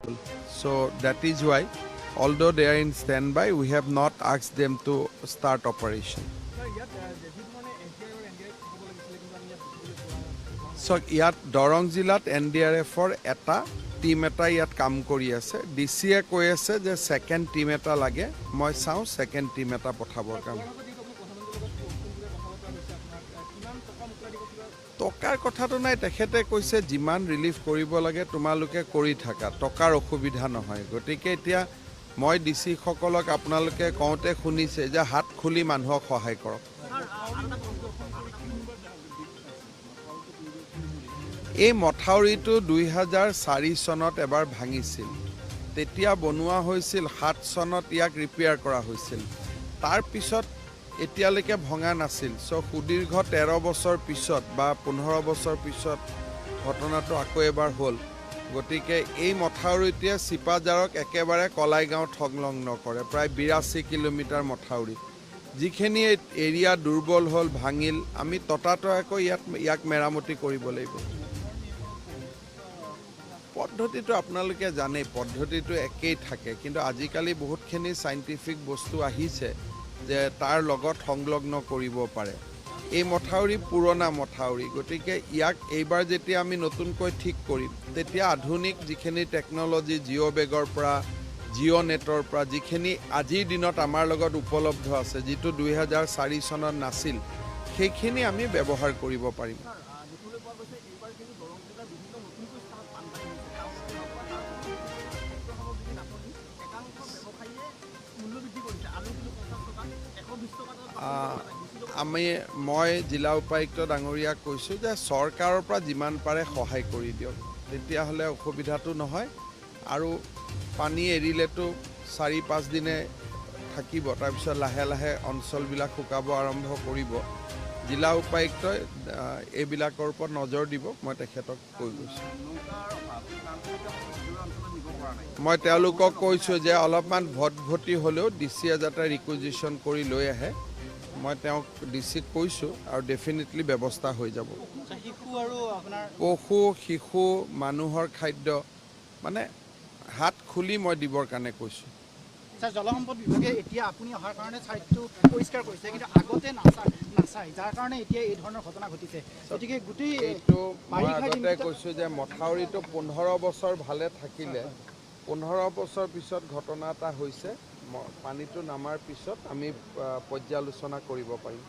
So that is why, although they are in standby, we have not asked them to start operation. So ইয়াত দৰং জিলাত NDRFৰ এটা team এটা ইয়াত কাম কৰি আছে ডিচিয়ে কৈ আছে যে সেকেন্ড টিম এটা লাগে মই চাও সেকেন্ড টিম এটা পঠাবৰ কাম টকাৰ কথাটো নাই তেখেতে কৈছে যিমান ৰিলিফ কৰিব লাগে তোমালোকে কৰি থাকা টকাৰ অসুবিধা নহয় গতিকে এতিয়া মই ডিসি সকলক আপোনালোকে কওঁতে শুনিছে যে হাত খুলি মানুহক সহায় কৰক এই মথাউৰিটো 2004 চনত এবাৰ ভাঙিছিল তেতিয়া বনোৱা হৈছিল 7 চনত ইয়াক ৰিপেয়াৰ কৰা হৈছিল তাৰ পিছত এতিয়ালৈকে ভঙা নাছিল সো সুদীৰ্ঘ 13 বছৰ পিছত বা 15 বছৰ পিছত ঘটনাটো আকৌ এবাৰ হ'ল গতিকে এই মথাউৰিটোৱে সিপাজাৰক একেবাৰে কলাইগাঁও সংলগ্ন কৰে প্ৰায় 82 কিলোমিটাৰ মথাউৰি যিখিনি এৰিয়া দুৰ্বল হ'ল ভাঙিল আমি ততাতয়াকৈ ইয়াক মেৰামতি কৰিব লাগিব পদ্ধতিটো আপোনালোকে জানে পদ্ধতিটো একেই থাকে কিন্তু আজিকালি বহুতখিনি সাইন্টিফিক বস্তু আহিছে যে তাৰ লগত সংলগ্ন কৰিব পাৰে এই মথাউৰি পুৰণা মথাউৰি গতিকে ইয়াক এইবাৰ যেতিয়া আমি নতুনকৈ ঠিক কৰিম তেতিয়া আধুনিক যিখিনি টেকনলজি জিঅ' বেগৰ পৰা জিঅ' নেটৰ পৰা যিখিনি আজিৰ দিনত আমাৰ লগত উপলব্ধ আছে যিটো 2004 চনত নাছিল সেইখিনি আমি ব্যৱহাৰ কৰিব পাৰিম মই জিলা উপায়ুক্ত ডাঙৰীয়া কৈছো যে চৰকাৰৰ পৰা যিমান পাৰে সহায় কৰি দিয়ক তেতিয়া হলে অসুবিধাটো নহয় আৰু পানী এৰিলেটো 4-5 দিনে থাকিব তাৰ পিছত লাহে লাহে অঞ্চলবিলাক শুকাব আৰম্ভ কৰিব জিলা উপায়ুক্তই এইবিলাকৰ ওপৰত নজৰ দিব মই তেখেতক কৈ গৈছো মই তেওঁলোকক কৈছো যে অলপমান ভটভটি হলেও ডিসিয়ে যাতে ৰিকুইজিশন কৰি লৈ আহে মই তেওঁক ডিসিক কৈছো আৰু ডেফিনেটলি ব্যৱস্থা হৈ যাব পশু শিশু মানুহৰ খাদ্য মানে হাত খুলি মই দিবৰ কাৰণে কৈছো স্যাৰ জলসম্পদ বিভাগে এতিয়া আপুনি অহাৰ কাৰণে সাইটটো পৰিষ্কাৰ কৰিছে কিন্তু আগতে নাচাই যাৰ কাৰণে এতিয়া এই ধৰণৰ ঘটনা ঘটিছে গতিকে গুটি এইটো মই আগতে কৈছো যে মথাউৰিটো 15 বছৰ ভালে থাকিলে 15 বছৰ পিছত ঘটনা এটা হৈছে পানীটো নামাৰ পিছত আমি পৰ্যালোচনা কৰিব পাৰিম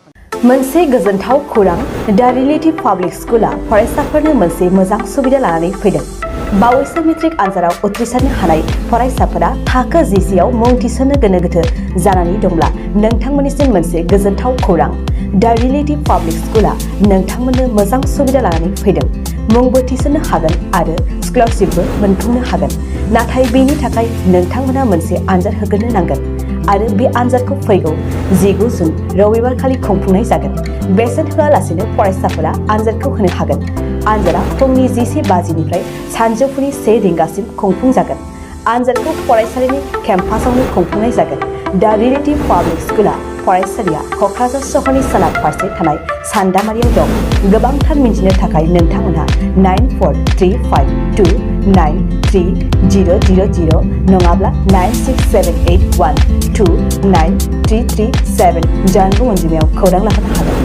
मोनसे गोजोनथाव खौरां दा रिलेटिभ पाब्लिक स्कुला फरायसाफोरनो मोनसे मोजां सुबिदा लानानै फैदों बावैसो मेट्रिक आनजादाव उथ्रिसारनो हानाय फरायसाफोरा थाखो जिसेआव मुं थिसननो गोनो गोथो जानानै दंब्ला नोंथांमोननिसिम मोनसे गोजोनथाव खौरां दा रिलेटिभ पाब्लिक स्कुला नोंथांमोननो मोजां सुबिदा लानानै फैदों मुंबो थिसननो हागोन आरो स्कलारशिपबो मोनफुंनो हागोन नाथाय बेनि थाखाय नोंथांमोना मोनसे आनजाद होग्रोनो नांगोन आरो बे आनजादखौ फैगौ 19 जुन रबिबार खालि खुंफुंनाय जागोन बेसेन होआलासेनो फरायसाफोरा आनजादखौ होनो हागोन आनजादा फुंनि 11:50 निफ्राय सानजौफुनि 1 रिंगासिम खुंफुंजागोन आनजादखौ फरायसालिनि केम्पासावनो खुंफुंनाय जागोन दा रिलेटिभ पाब्लिक स्कुला फरायसालिया क'क्राझार सहरनि सोनाब फारसे थानाय सान्दामारियाव दं गोबांथार मिन्थिनो थाखाय नोंथांमोनहा 9435293000 नङाब्ला 9678129337 जानबुं अनजिमायाव खौरां लाहरनो हागोन